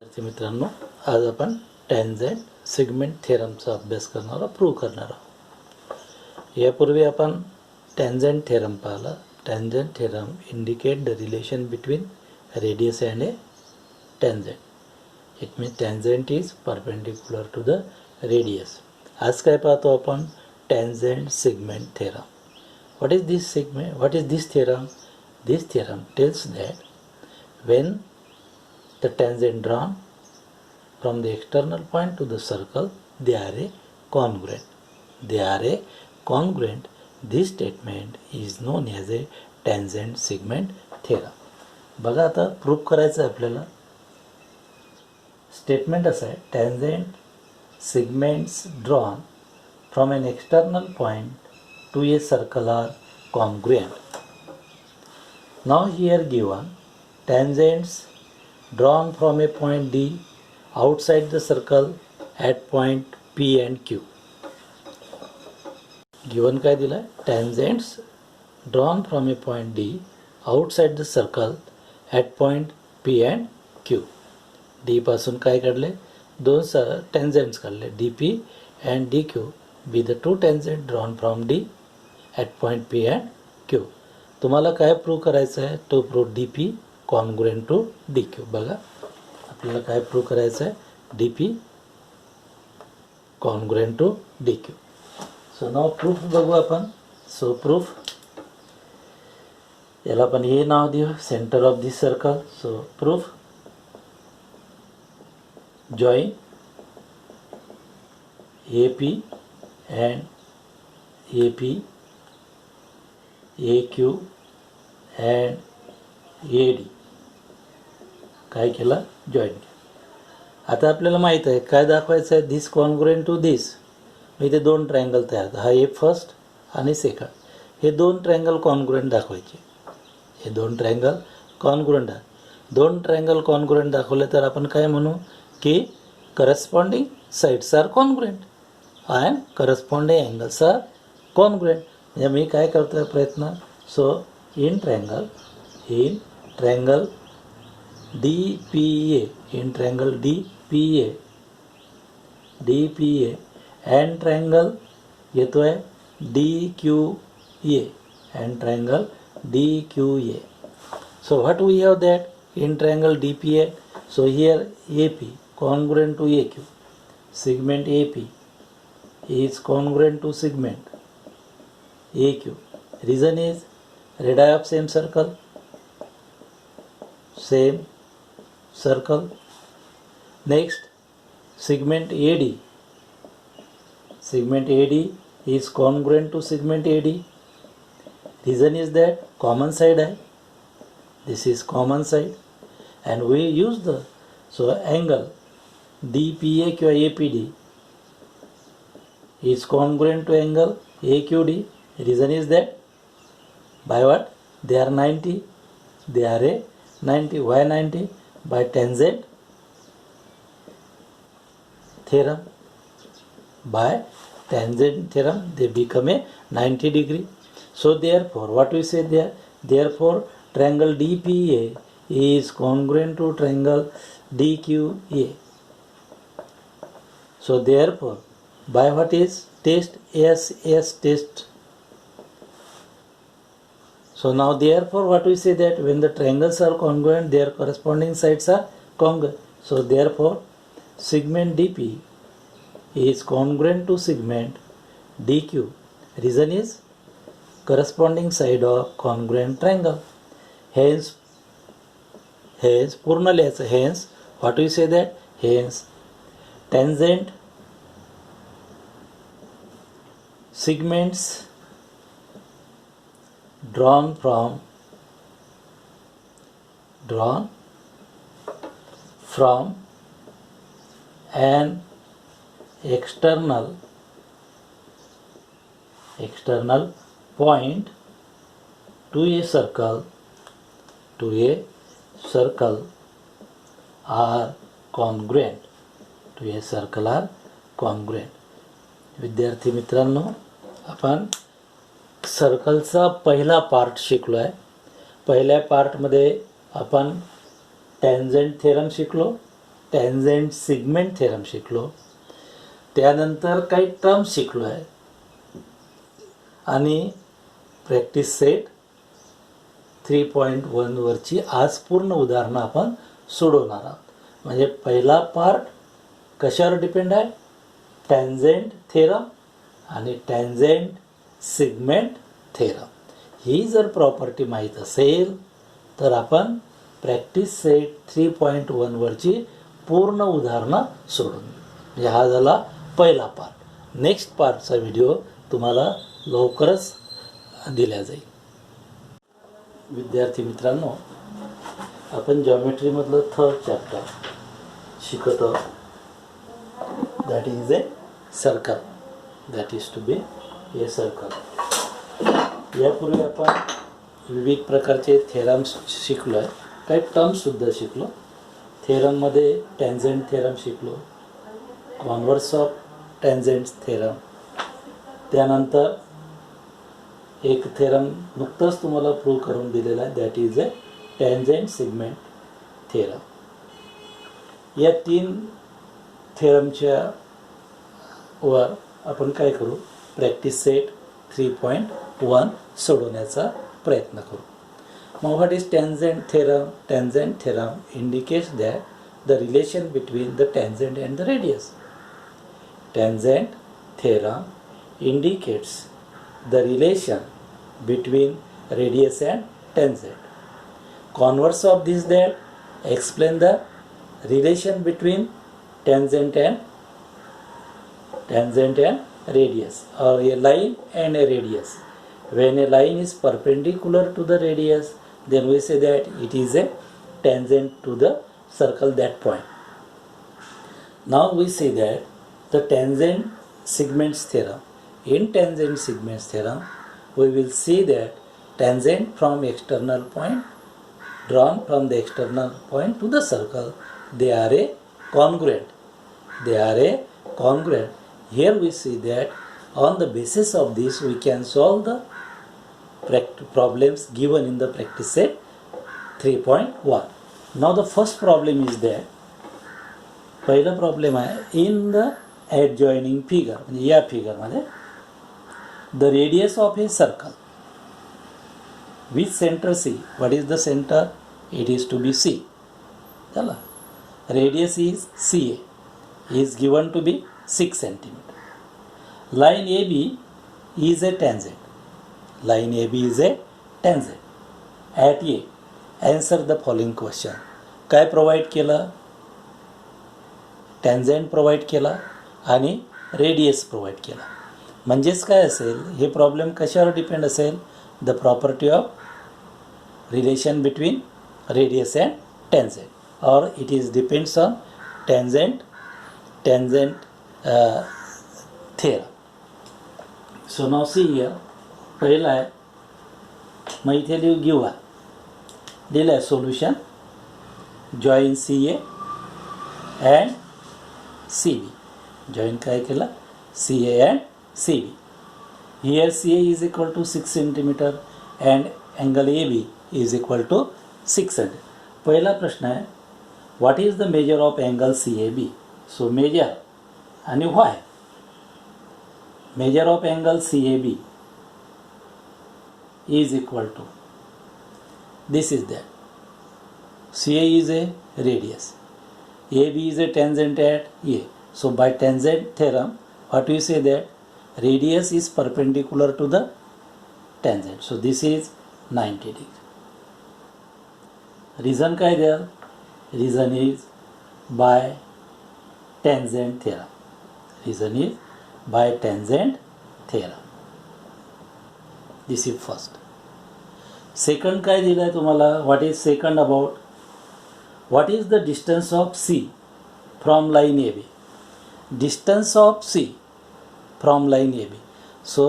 विद्यार्थी मित्रांनो, आज आपण टॅन्जेंट सेगमेंट थेरमचा अभ्यास करणार प्रूव्ह करणार आहोत. यापूर्वी आपण टॅन्जेंट थेरम पाहिला. Tangent theorem indicate the relation between radius and a tangent. It means tangent is perpendicular to the radius. आज काय पाहतो आपण? Tangent segment theorem. What is this segment? What is this theorem? This theorem tells that when the tangent drawn from the external point to the circle, they are a congruent. They are a congruent. This statement is known as a tangent segment theorem. बघा आता proof करायचं आहे आपल्याला. Statement असं आहे, tangent segments drawn from an external point to a circle are congruent. Now here given tangents drawn from a point D outside the circle at point P and Q. Given काय दिला? Tangents drawn from a point D outside the circle at point P and Q. D पासून काय काढले? दोन tangents काढले, DP and DQ be the two tangents drawn from D at point P and Q. तुम्हाला काय prove करायचं आहे? तो prove DP congruent to DQ. बघा आपल्याला काय प्रूव्ह करायचं आहे? DP congruent to DQ. So नाव प्रूफ बघू आपण. सो प्रूफ, याला आपण हे नाव देऊ, centre of this circle. So proof, join AP and AP, AQ and AD काय केला? जॉईन केला. आता आपल्याला माहीत आहे काय दाखवायचं आहे? This congruent to this. मी इथे दोन ट्रायंगल तयार, हा ए फर्स्ट आणि सेकंड. हे दोन ट्रायंगल कॉन्ग्रुएंट दाखवायचे. हे दोन ट्रायंगल कॉन्ग्रुएंट आहे. दोन ट्रायंगल कॉन्ग्रुएंट दाखवले तर आपण काय म्हणू की corresponding sides are congruent and corresponding angles are congruent. म्हणजे मी काय करतोय प्रयत्न. So in triangle DPA, in triangle DPA and triangle येतो आहे DQA and triangle DQA. So what we have that in triangle DPA? So here AP congruent to AQ, segment AP is congruent to segment AQ. Reason is radii of same circle. Next, segment AD is congruent to segment AD. Reason is that common side hai. This is common side and we use the, so angle DPA or APD is congruent to angle AQD. Reason is that by what? They are 90. They are a 90. Why 90? By tangent theorem. By tangent theorem they become a 90 degree. So therefore what we say there? Therefore triangle DPA is congruent to triangle DQA. So therefore by what is test? SS test. So now therefore what we say that when the triangles are congruent, their corresponding sides are congruent. So therefore segment DP is congruent to segment DQ. Reason is corresponding side of congruent triangle. Hence पूर्ण लिहायचं. Hence what we say that? Hence tangent segments drawn from an external point to a circle are congruent. विद्यार्थी मित्रांनो, आपण सर्कलचा पहिला part शिकलो आहे. पहिल्या पार्टमध्ये आपण टॅन्जेंट थेरम शिकलो टॅन्जेंट सिगमेंट थेरम शिकलो, त्यानंतर काही टर्म्स शिकलो आहे आणि प्रॅक्टिस सेट 3.1 वरची आज पूर्ण उदाहरणं आपण सोडवणार आहोत. म्हणजे पहिला पार्ट कशावर डिपेंड आहे? टॅन्जेंट थेरम आणि टॅन्जेंट सिगमेंट थेरम. ही जर प्रॉपर्टी माहीत असेल तर आपण प्रॅक्टिस सेट 3.1 वरची पूर्ण उदाहरणं सोडून म्हणजे हा झाला पहिला पार्ट. नेक्स्ट पार्टचा व्हिडिओ तुम्हाला लवकरच दिला जाईल. विद्यार्थी मित्रांनो, आपण जॉमेट्रीमधलं थर्ड चॅप्टर शिकत आहोत. That is a circle. That is to be a circle. यापूर्वी आपण विविध प्रकारचे थेरम्स शिकलो आहे, काही टर्म्ससुद्धा शिकलो. थेरममध्ये टॅन्जेंट थेरम शिकलो, कॉन्व्हर्स ऑफ टॅन्जेंट थेरम. त्यानंतर एक थेरम नुकतंच तुम्हाला प्रूव्ह करून दिलेला आहे, that is a tangent segment theorem. या 3 थेरमच्या वर आपण काय करू? प्रॅक्टिस सेट 3.1 सोडवण्याचा प्रयत्न करू. मग what is tangent theorem? Tangent theorem indicates that the relation between the tangent and the radius. Tangent theorem indicates the relation between radius and tangent. Converse of this that explain the relation between tangent and radius, or a line and a radius. When a line is perpendicular to the radius, then we say that it is a tangent to the circle that point. Now we see that the tangent segments theorem. In tangent segments theorem, we will see that tangent from external point drawn from the external point to the circle, they are a congruent. They are a congruent. Here we see that on the basis of this we can solve the problems given in the practice set 3.1. Now the first problem is that पहिला problem आहे in the adjoining figure. म्हणजे या फिगरमध्ये the radius of a circle with centre C. What is the centre? It is to be C. चला, radius is C A is given to be 6 centimetre. Line A B is a tangent. Line AB is a tangent. At A, answer the following question. काय provide केलं? टॅन्जेंट provide केला आणि radius provide केला. म्हणजेच काय असेल? हे प्रॉब्लेम कशावर डिपेंड असेल? The property of relation between radius and tangent, और it is depends on tangent theorem. So now see here. पहिला आहे, मग इथे लिहू गिव्हा दिलं आहे solution. Join C A and C B. Join काय केलं? C A and C B. Here C A is equal to 6 centimetre and angle A B is equal to 600. पहिला प्रश्न आहे, what is the measure of angle C A B? So measure आणि why. Measure of angle C A B is equal to, this is that CA is a radius, AB is a tangent at A. So by tangent theorem, what we say that radius is perpendicular to the tangent. So this is 90 degree. Reason काय there? Reason is by tangent theorem. Reason is by tangent theorem. This is first. Second काय दिलं आहे तुम्हाला? What is second about? What is the distance of C from line A B? Distance of C from line A B. So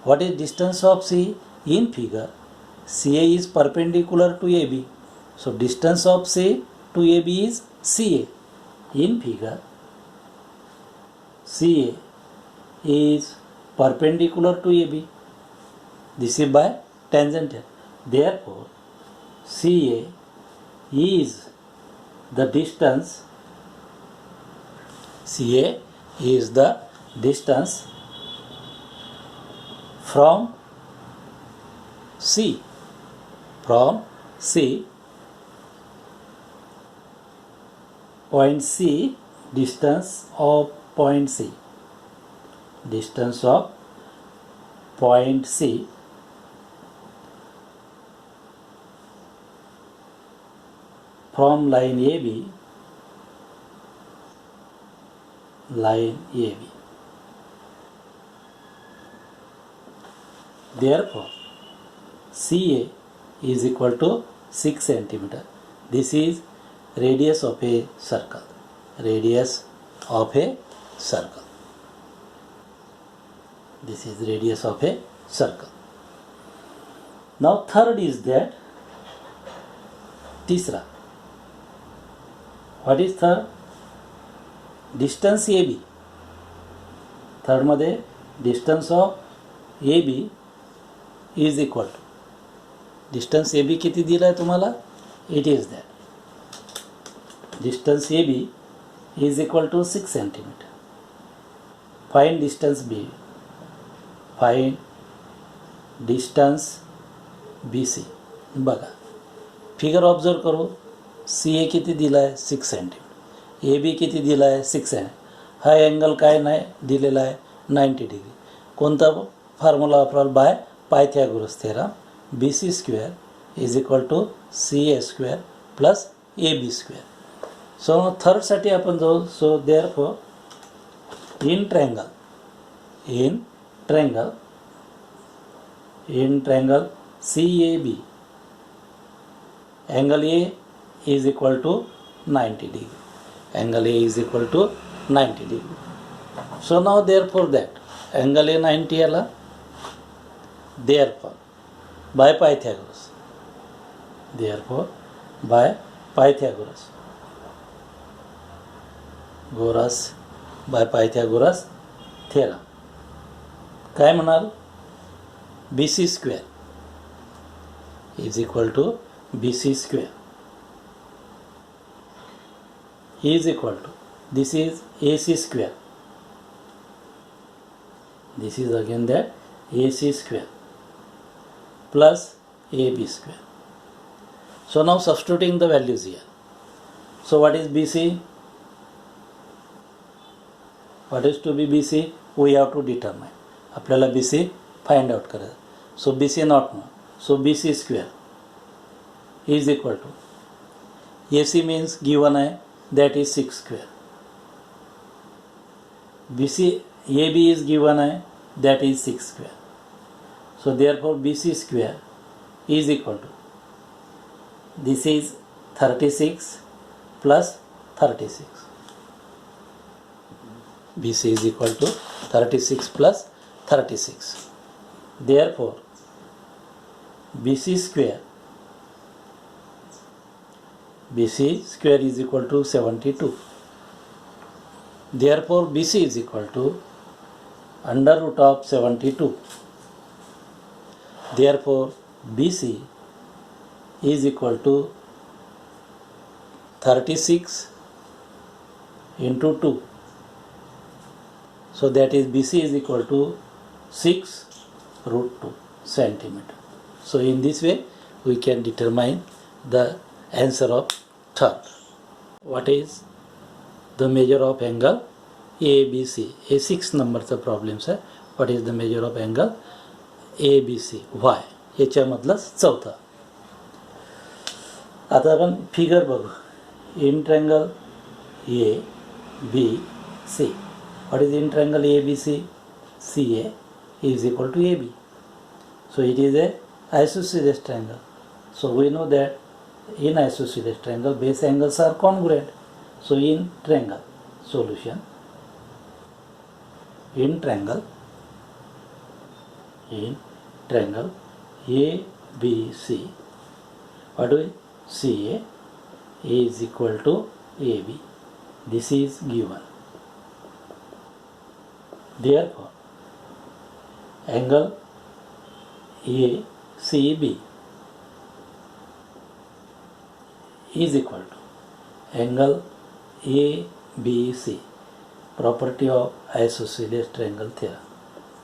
what is distance of C? In figure C A is perpendicular to A B. So distance of C to A B is C A. In figure C A is perpendicular to A B. This is by tangent. Therefore, CA is the distance CA is the distance from C, point C, distance of point C, from line AB, Therefore, CA is equal to 6 centimeter. This is radius of a circle. This is radius of a circle. Now third is that तीसरा. What is third? Distance AB. Third मध्ये distance of AB is equal to distance AB किती दिला आहे तुम्हाला? It is that distance AB is equal to 6 centimeter. Find distance B. Find distance BC. बघा figure observe करू. CA किती दिला आहे? 6 सेंटीमीटर. AB किती दिला आहे? 6 आहे. हा अँगल काय नाही दिलेला आहे? 90 डिग्री. कोणता फॉर्म्युला वापराल? By Pythagoras theorem. BC square is equal to CA square plus AB square. So थर्डसाठी आपण जाऊ. So therefore in triangle CAB, angle A is equal to 90 degree. So now therefore that angle A 90 आला. Therefore by Pythagoras theorem काय म्हणाल? BC square is equal to BC square is equal to, this is AC square, this is again that AC square plus AB square. So now substituting the values here. So what is BC? What is to be BC? We have to determine. आपल्याला BC find out करायचं. So BC not known. So BC square is equal to AC means given है, that is 6 square. AB is given है, that is 6 square. So therefore BC square is equal to, this is 36 plus 36. BC is equal to 36 plus 36. Therefore BC square is equal to 72. Therefore BC is equal to under root of 72. Therefore BC is equal to 36 into 2. So that is BC is equal to 6 root 2 centimeter. So in this way we can determine the answer of third. What is the measure of angle ABC? A 6 numberचा problems आहे. What is the measure of angle ABC? Y. याच्यामधला चौथा. आता आपण figure बघू. In triangle ABC. What is in triangle ABC? CA is equal to AB. So it is a isosceles triangle. So we know that in isosceles triangle base angles are congruent. So in triangle solution, in triangle ABC, what do we? CA is equal to AB. This is given. Therefore angle ACB is equal to angle ABC property of isosceles triangle theorem.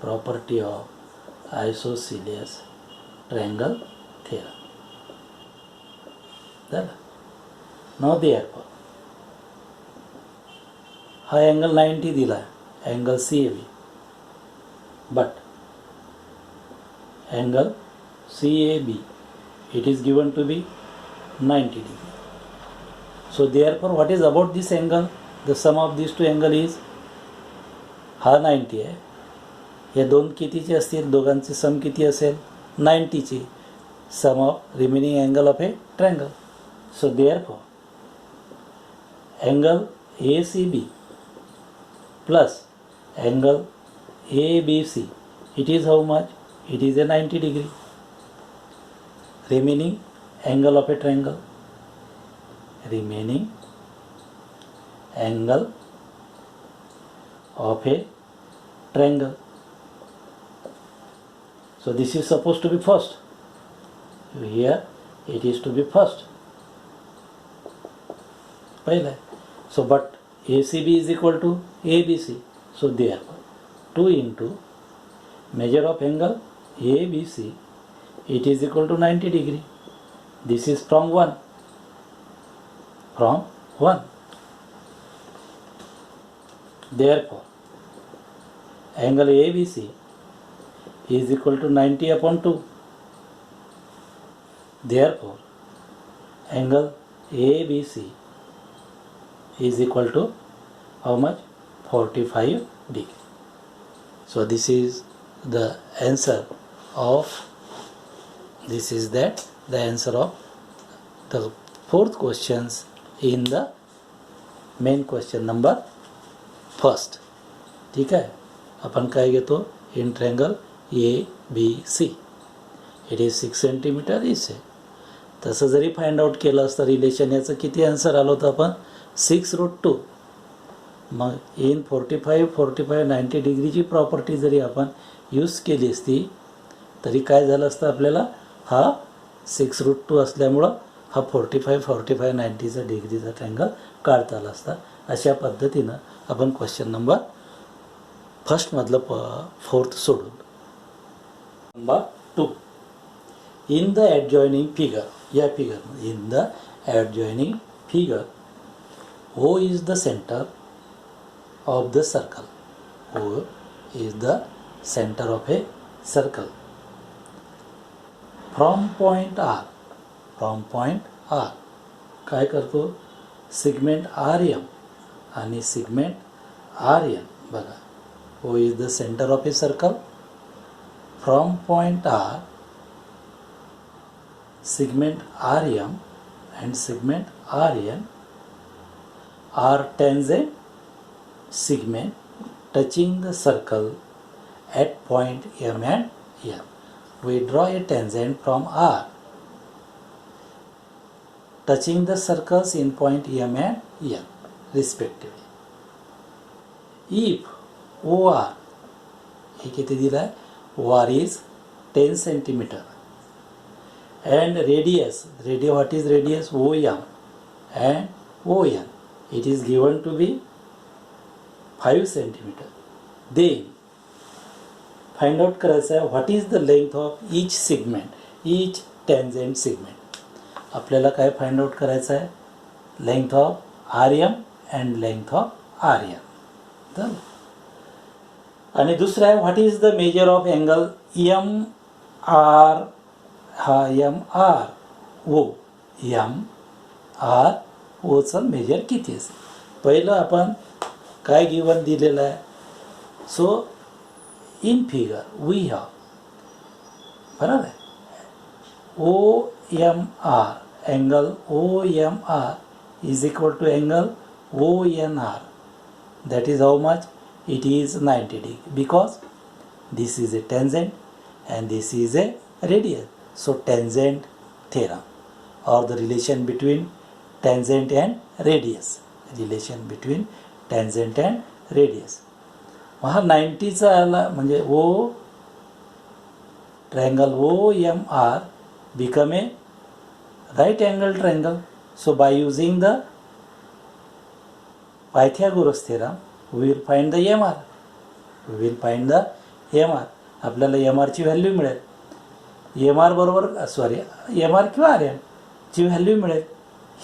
Property of isosceles triangle theorem. Now therefore हा angle 90 दिला आहे, angle CAB, but angle CAB it is given to be 90 degree. So therefore what is about this angle? The sum of these two angle is हा 90 आहे, हे दोन कितीचे असतील, दोघांचे सम किती असेल 90 चे, sum of remaining angle of a triangle. So therefore angle ACB plus angle ABC, it is how much? It is a 90 degree. Remaining angle of a triangle, remaining angle of a triangle. So this is supposed to be first. Here it is to be first. पहला. So but ACB is equal to ABC. So therefore 2 into measure of angle ABC, it is equal to 90 degree. This is from 1. From 1. Therefore angle ABC is equal to 90 upon 2. Therefore angle ABC is equal to how much? 45 degree. So this is the answer of the answer of the fourth questions in the main question number first. ठीक आहे, आपण काय घेतो? In triangle ABC it is 6 centimetre इस आहे. तसं जरी find out केलं असतं रिलेशन, याचं किती आन्सर आलं होतं आपण? 6√2. मग इन 45 90 डिग्रीची प्रॉपर्टी जरी आपण यूज केली असती तरी काय झालं असतं आपल्याला? हा 6√2 असल्यामुळं हा 45 90चा डिग्रीचा ट्रायंगल काढता आला असता. अशा पद्धतीनं आपण क्वेश्चन नंबर फर्स्टमधलं फोर्थ सोडून. Number 2, in the adjoining figure, या फिगरमध्ये in the adjoining figure O is the center of the circle. O is the center of a circle. From point R काय करतो? सिगमेंट RM आणि segment RN. बघा, O is the center of a circle. From point R, segment RM and segment RN are tangent segment touching the circle at point M and N. We draw a tangent from R touching the circles in point M and N respectively. If OR, हे किती दिला आहे? OR is 10 centimeter and radius, what is radius? OM and ON, it is given to be 5 centimeter. Then find out करायचं आहे what is the length of each segment, each tangent segment. आपल्याला काय find out करायचं आहे? Length of RM and length of RN. तर आणि दुसरं आहे what is the measure of angle MR. हा MRO, MRO चं मेजर किती असेल? पहिलं आपण काय गिवन दिलेलं आहे? सो इन फिगर वी हॅव, बरोबर आहे, OMR, angle OMR is equal to angle ONR. That is how much? It is 90 degree, because this is a tangent and this is a radius. So tangent theorem, or the relation between tangent and radius, relation between tangent and radius. हा 90चा आला म्हणजे O triangle OMR become a right angle triangle. So by using the Pythagoras theorem we will find the M R. We will find the M R. आपल्याला M आरची value मिळेल. M R बरोबर M R किंवा R एमची value मिळेल.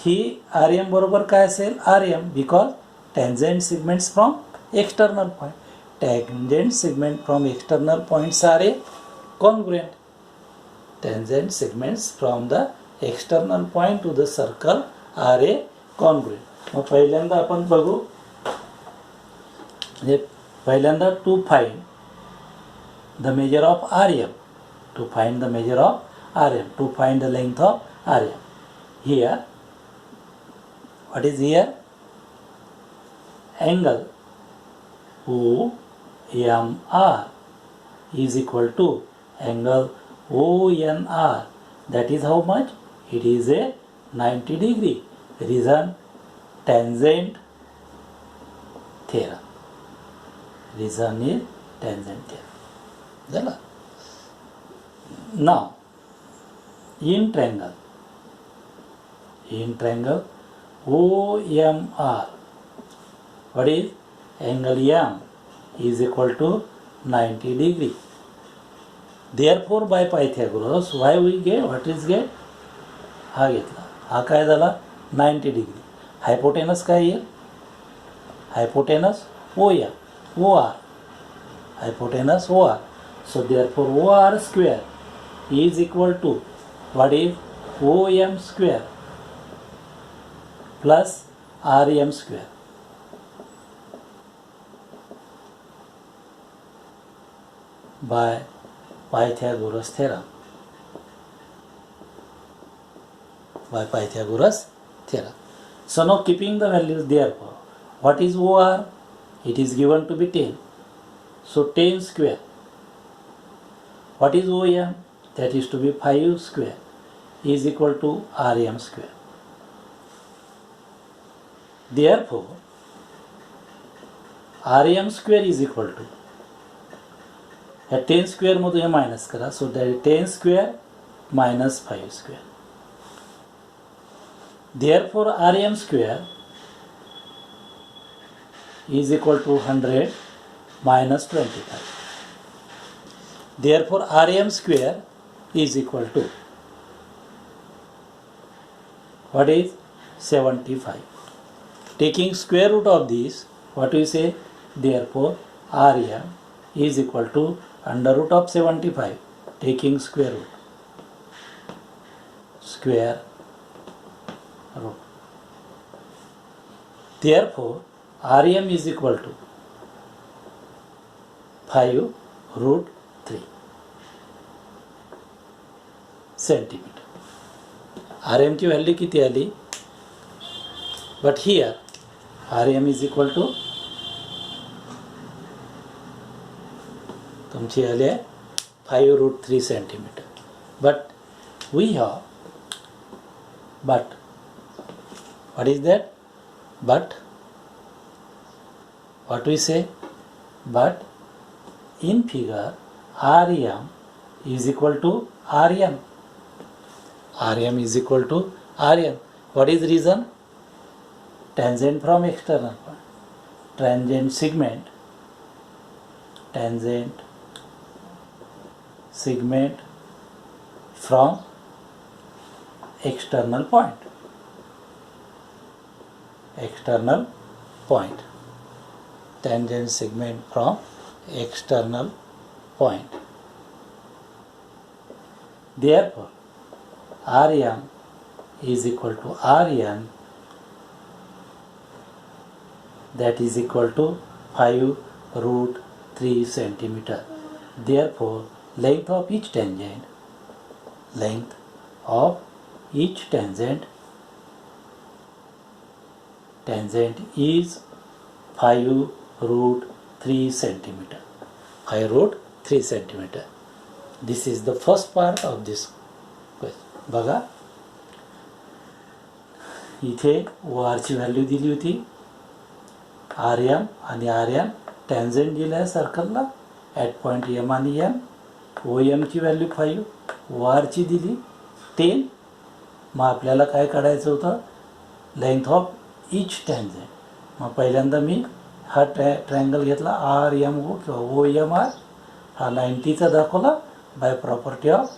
ही R M बरोबर काय असेल, R M, because tangent segments from external point. Tangent segment from external points are a congruent. Tangent segments from the external point to the circle are a congruent. मग पहिल्यांदा आपण बघू, म्हणजे पहिल्यांदा to find the measure of R M. To find the measure of RM, to find the length of RM. Here, what is here? Angle OMR is equal to angle ONR. That is how much? It is a 90 degree. Reason tangent theorem. Reason is tangent theorem. झालं. Now, in triangle OMR, what is angle M is equal to 90 degree. Therefore, by Pythagoras, why we get, what is get? हा घेतला, हा काय झाला 90 degree. Hypotenuse काय येईल, hypotenuse OR, hypotenuse OR. So therefore OR square is equal to what is OM square plus RM square. By Pythagoras theorem. By Pythagoras theorem. So now keeping the values, therefore what is OR? It is given to be 10. So 10 square. What is OM? That is to be 5 square is equal to RM square. Therefore, RM square is equal to, 10 square मधून हे minus करा. So that is 10 square minus 5 square. Therefore, RM square is equal to 100 minus 25. Therefore, RM square is equal to what is 75. Taking square root of this, what we say? Therefore, RM is equal to under root of 75. Taking square root. Therefore, RM is equal to 5 root 3 centimetre. R एमची value किती आली, but here R M is equal to तुमची आली आहे 5 root 3 centimetre. But we have, but what is that, but what we say, but in figure RM is equal to RM. RM is equal to RM. What is reason? Tangent from external point. Tangent segment from external point. Tangent segment from external point. Therefore, RM is equal to RN, that is equal to 5 root 3 centimeter. Therefore, length of each tangent is 5 root 3 centimeter. 5 root 3 centimeter. This is the first part of this question. बघा इथे OR ची value दिली होती RM आणि RM tangent दिला आहे सर्कलला at point M आणि M. OM ची व्हॅल्यू 5, OR ची दिली 10. मग आपल्याला काय काढायचं होतं, लेंथ ऑफ इच टॅन्जंट. मग पहिल्यांदा मी हा ट्रायंगल घेतला आर एम ओ किंवा ओ एम आर, हा 90चा दाखवला by property of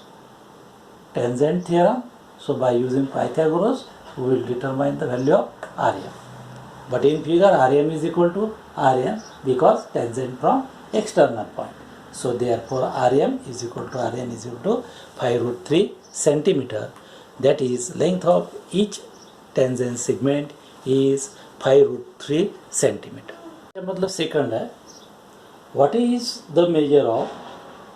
tangent theorem. So by using Pythagoras we will determine the value of Rm. But in figure Rm is equal to Rn because tangent from external point. So therefore Rm is equal to Rn is equal to 5 root 3 centimeter. That is length of each tangent segment is 5 root 3 centimeter. मतलब second है, what is the measure of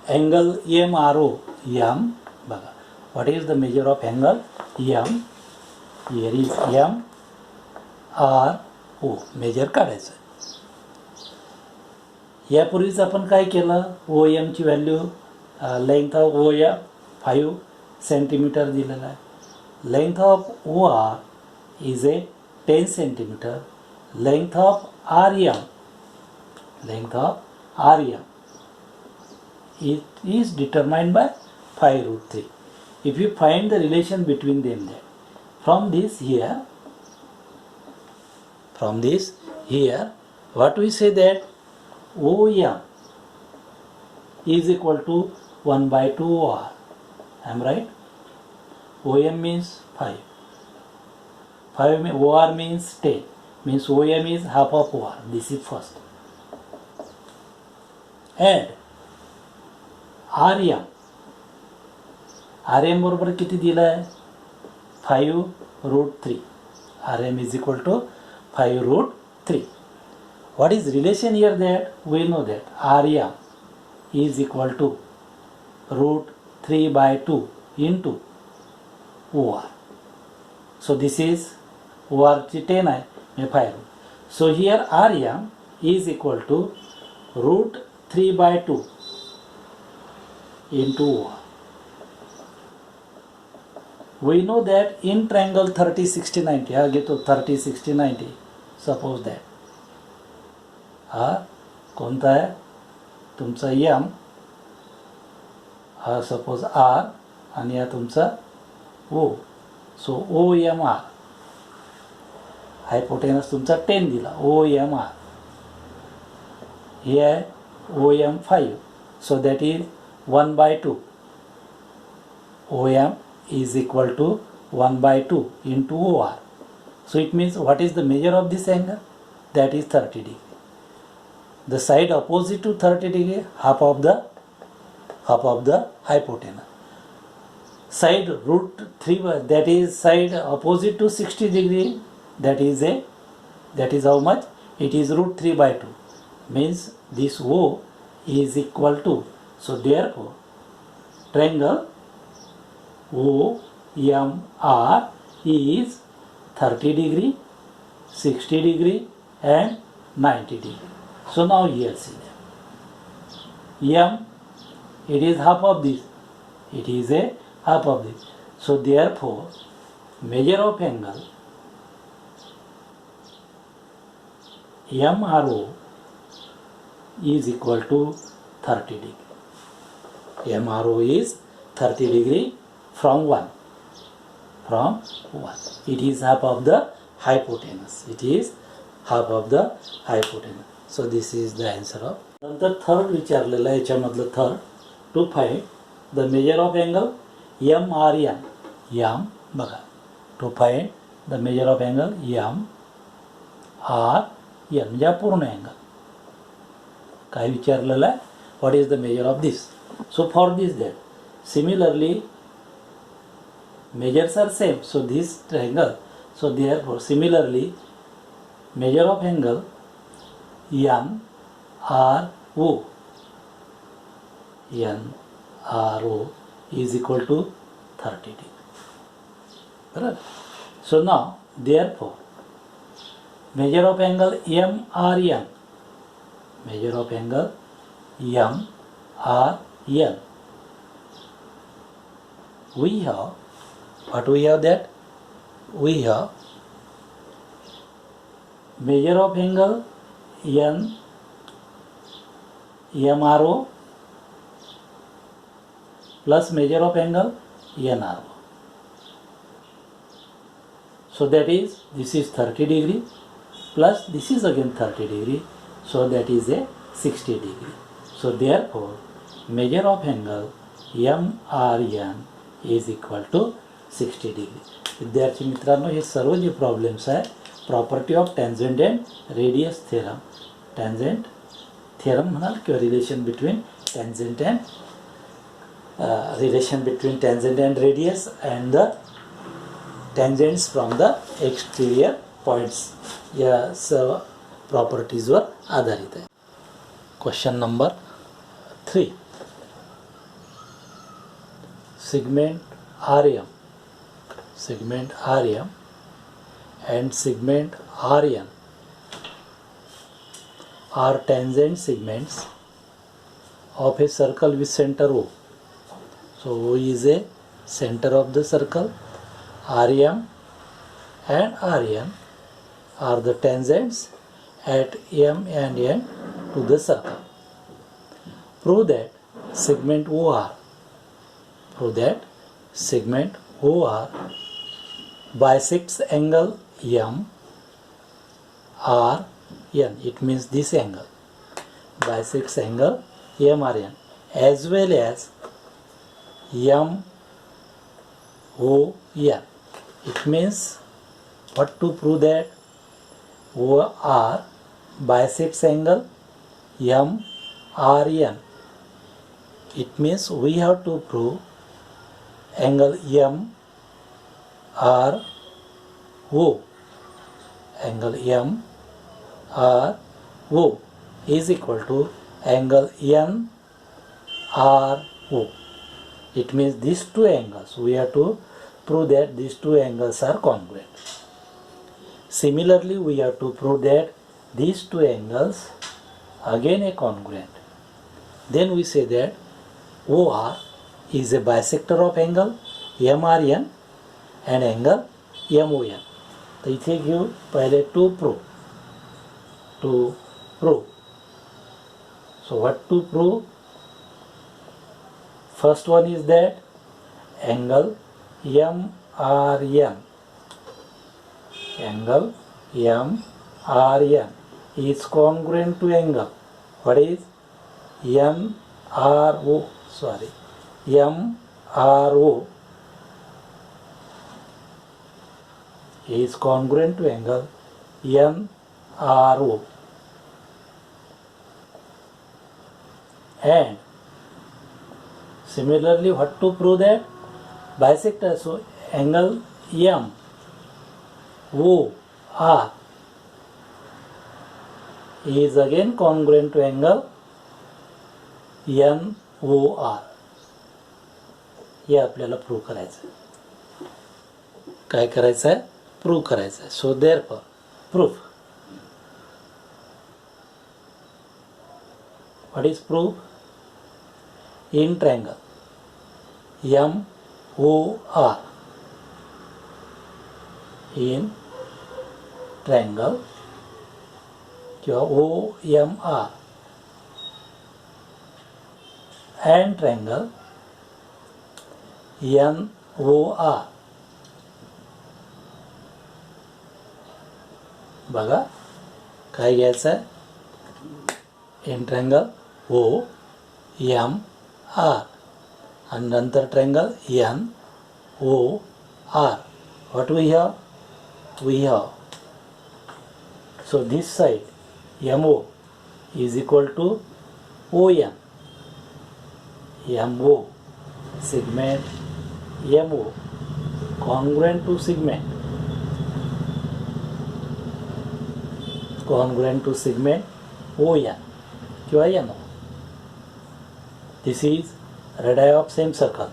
angle MRO? M बघा, what is the measure of angle M? Here is M R O, measure काढायचं. यापूर्वीच आपण काय केलं, O एमची value length of O M 5 centimetre दिलेला आहे. Length of O R is a 10 centimetre. Length of R M, length of Rm, it is determined by 5 root 3. If you find the relation between them, then from this here, what we say that OM is equal to 1 by 2 OR. I am right? OM means 5. 5 OR means 10. Means OM is half of OR. This is first. And Rm बरोबर किती दिला आहे, 5 root 3. Rm is equal to 5 root 3. What is relation here? That we know that Rm is equal to root 3 by 2 into OR. So this is OR 10 आहे, 5 root. So here Rm is equal to root 3 by 2 into OR. We know that in triangle 30, 60, 90, हा घेतो 30, 60, 90, suppose that हा कोणता आहे तुमचा M, हा suppose R आणि हा तुमचा O. सो OMR, हायपोटेनस तुमचा 10 दिला, OMR. हे आहे OM5, so that is 1 by 2. OM is equal to 1 by 2 into OR. So it means what is the measure of this angle? That is 30 degree. The side opposite to 30 degree, half of the hypotenuse. Side root 3, that is side opposite to 60 degree, that is how much? It is root 3 by 2. Means this O is equal to, so therefore triangle OMR is 30 degree, 60 degree and 90 degree. So now here see that M, it is half of this, it is a half of this. So therefore measure of angle MRO is equal to 30 degree. MRO is 30 degree from 1. It is half of the hypotenuse. It is half of the hypotenuse. So this is the answer of. नंतर third विचारलेला याच्यामधलं third, to find the measure of angle MRN. M बघा, to find the measure of angle MRN म्हणजे पूर्ण angle. काय विचारलेलं आहे, what is the measure of this. So for this that similarly measures are same, so this triangle, so therefore similarly measure of angle NRO is equal to 30 degree. Correct? So now therefore measure of angle MRN, measure of angle MRN, we have what we have, that we have measure of angle MRO plus measure of angle NRO. So that is, this is 30 degree plus this is again 30 degree. So that is a 60 degree. So therefore measure of angle MRN is equal to 60 degree. विद्यार्थी मित्रांनो, हे सर्व जे problems आहे property of tangent and radius theorem, tangent theorem म्हणाल किंवा relation between tangent and radius and the tangents from the exterior points या सर्व प्रॉपर्टीजवर आधारित आहे. Question number 3. segment RM and segment RN are tangent segments of a circle with center O. So O is a center of the circle. RM and RN are the tangents at M and N to the circle. Prove that segment OR bisects angle MRN. It means this angle bisects angle MRN as well as MON. It means what to prove that OR bisects angle MRN. It means we have to prove angle MRO. Angle MRO is equal to angle NRO. It means these two angles we have to prove that these two angles are congruent. Similarly, we have to prove that these two angles again are congruent. Then we say that OR is a bisector of angle MRN and angle MON. तो इथे घेऊ पहिले to prove. So what to prove? First one is that angle MRN is congruent to angle. What is MRO is congruent to angle NRO. And similarly, what to prove that? Bisector. So angle MOR is again congruent to angle NOR. हे आपल्याला prove करायचं आहे. काय करायचं आहे? Prove करायचं आहे. So therefore proof. What is proof? In triangle MOR, in triangle किंवा OMR and triangle NOR. बघा काय घ्यायचं आहे? इन ट्रायंगल OMR and नंतर triangle NOR. What we have? So this side MO is equal to ON. MO segment MO congruent to segment ON किंवा NO. This is radii of same circle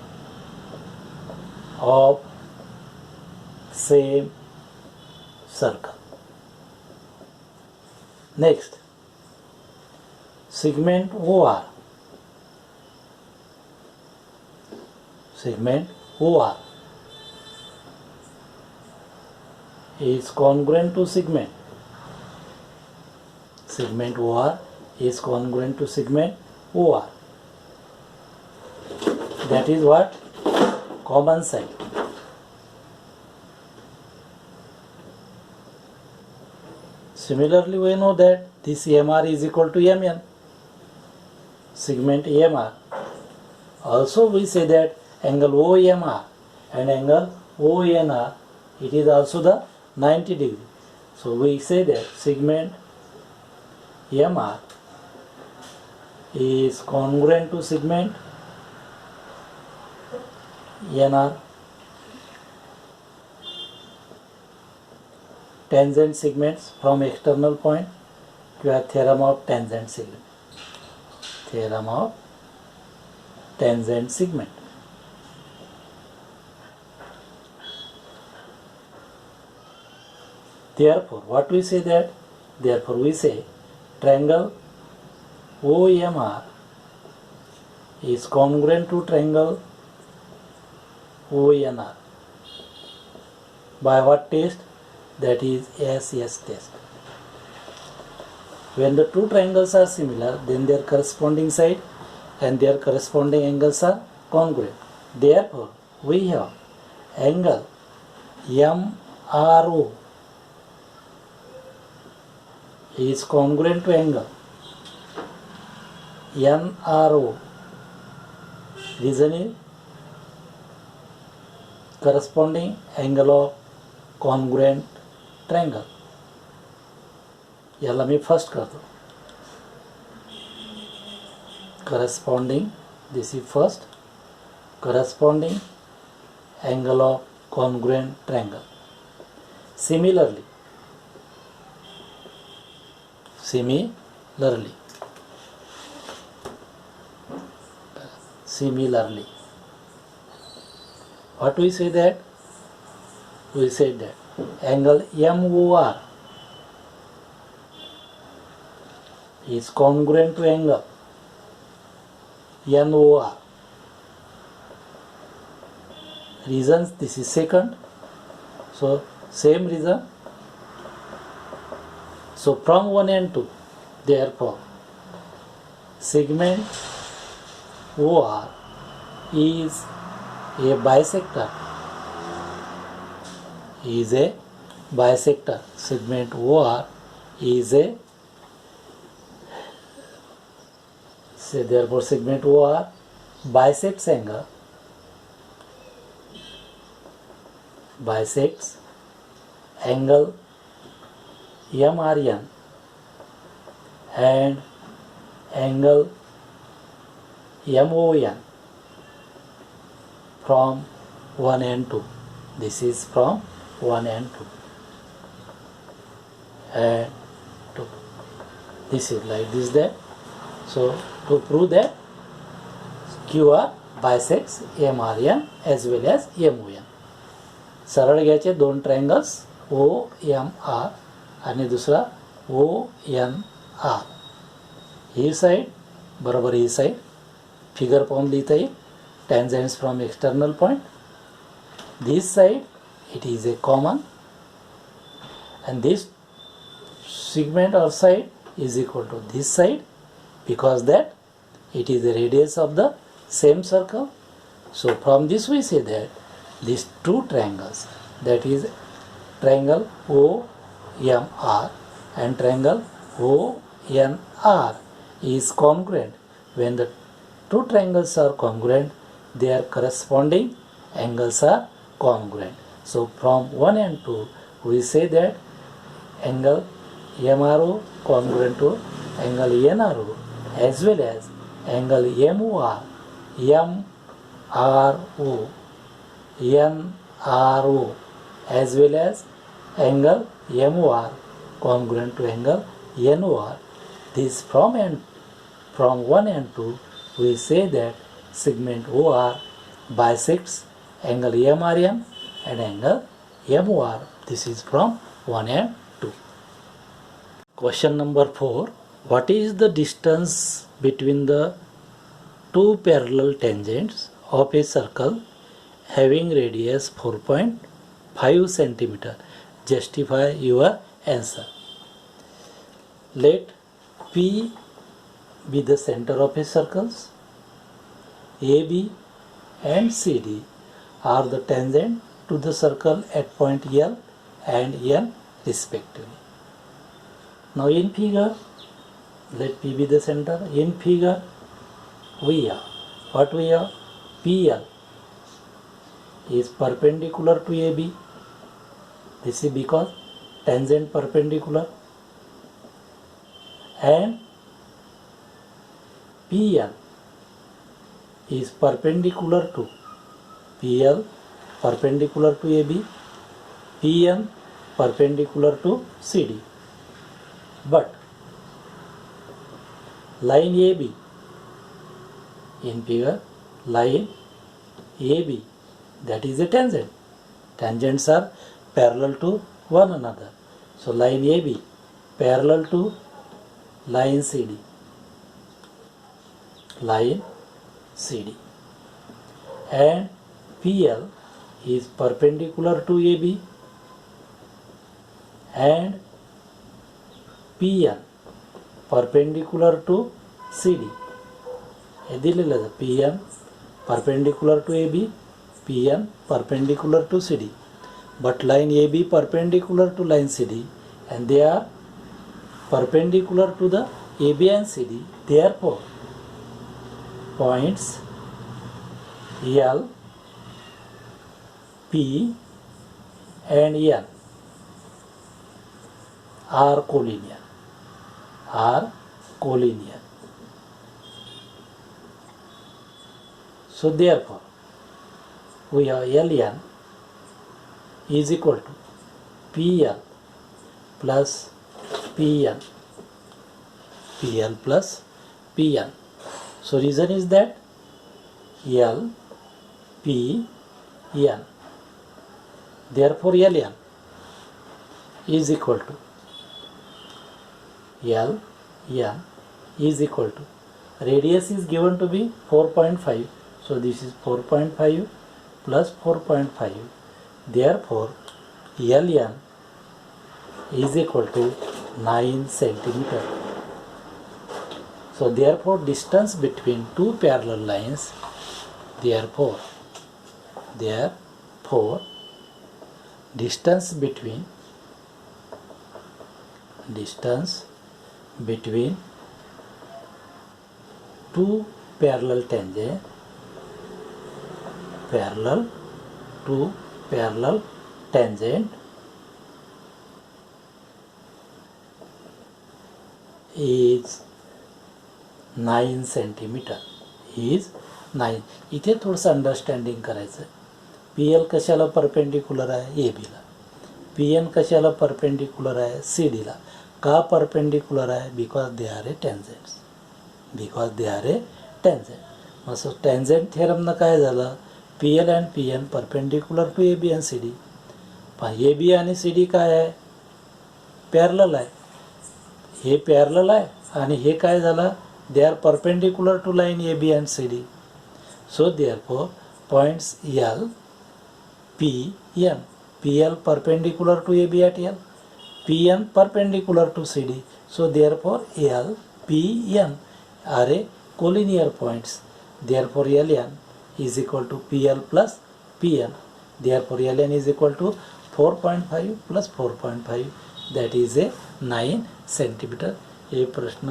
Next, segment OR is congruent to segment OR is congruent to segment OR. That is what? Common side. Similarly, we know that this MR is equal to MN, segment AMR. Also we say that angle OMR and angle ONR, it is also the 90 degree. So we say that segment MR is congruent to segment NR. Tangent segments from external point, you have theorem of tangent segment. Theorem of tangent segment. Therefore, what we say that? Therefore, we say triangle OMR is congruent to triangle ONR. By what test? That is SS test. When the two triangles are similar, then their corresponding side and their corresponding angles are congruent. Therefore, we have angle MRO is congruent to angle NRO. Reason is corresponding angle of congruent triangle. याला मी first करतो. Corresponding, this is first, corresponding angle of congruent triangle. Similarly, what we say that? We said that angle MOR is congruent to angle NOR. Reasons, this is second. So same reason. So from 1 and 2, therefore segment OR is a bisector. Segment OR is a, say therefore segment OR bisects angle MRN and angle MON from 1 and 2. This is from 1 and 2. And 2. This is like this there. So to prove that QR bisects MRN as well as MON. सरळ घ्यायचे दोन triangles OMR आणि दुसरा ONR. ही side बरोबर ही side figure पाहून लिहिता येईल. Tangents from external point. This side it is a common and this segment or side is equal to this side because that it is the radius of the same circle. So from this we say that these two triangles, that is triangle OMR and triangle ONR, is congruent. When the two triangles are congruent, their corresponding angles are congruent. So from 1 and 2 we say that angle MRO congruent to angle NRO as well as angle MOR, MRO, NRO as well as angle MOR congruent to angle NOR. This from 1 and 2 we say that segment OR bisects angle MRN and angle MOR. This is from 1 and 2. Question number 4. What is the distance between the two parallel tangents of a circle having radius 4.5 centimeter? Justify your answer. Let P be the center of a circle. AB and CD are the tangent to the circle at point L and N respectively. Now in figure, let P be the center. In figure, we have what we have? PL is perpendicular to AB. This is because tangent perpendicular, and PN is perpendicular to PL, perpendicular to AB, PN perpendicular to CD. But line AB, in figure, line AB, that is a tangent. Tangents are parallel to one another. So line AB parallel to line CD. Line CD. And PL is perpendicular to AB, and PN perpendicular to CD. PN perpendicular to AB, PN perpendicular to CD. But line AB perpendicular to line CD, and they are perpendicular to the AB and CD. Therefore, points L, P and N are collinear. So therefore, we have LN is equal to PL plus PN. PL plus PN. So reason is that L, P, N. Therefore LN is equal to L, N is equal to, radius is given to be 4.5. So this is 4.5 plus 4.5. Therefore LN is equal to 9 centimeter. So therefore distance between two parallel lines, therefore distance between two parallel tangent is 9 centimeter. is 9. इथे थोडंसं understanding करायचं आहे. PL कशाला perpendicular आहे? AB ला. PN कशाला perpendicular आहे? CD ला. का परपेंडिकुलर आहे? Because they are a tangents. मग टेंजेंट थेरमनं काय झालं? PL and PN perpendicular to AB and CD. पण AB आणि CD काय आहे? पॅरलल आहे. हे पॅरलल आहे आणि हे काय झालं? They are perpendicular to line AB and CD. So therefore points L, P, N. PL perpendicular to AB at L. PN perpendicular to CD. So therefore L, P, N are a collinear points. Therefore LN is equal to PL plus PN. Therefore LN is equal to 4.5 plus 4.5. That is a 9 centimeter. हे प्रश्न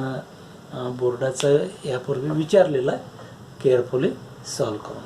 बोर्डाचा यापूर्वी विचारलेला आहे. Carefully solve करून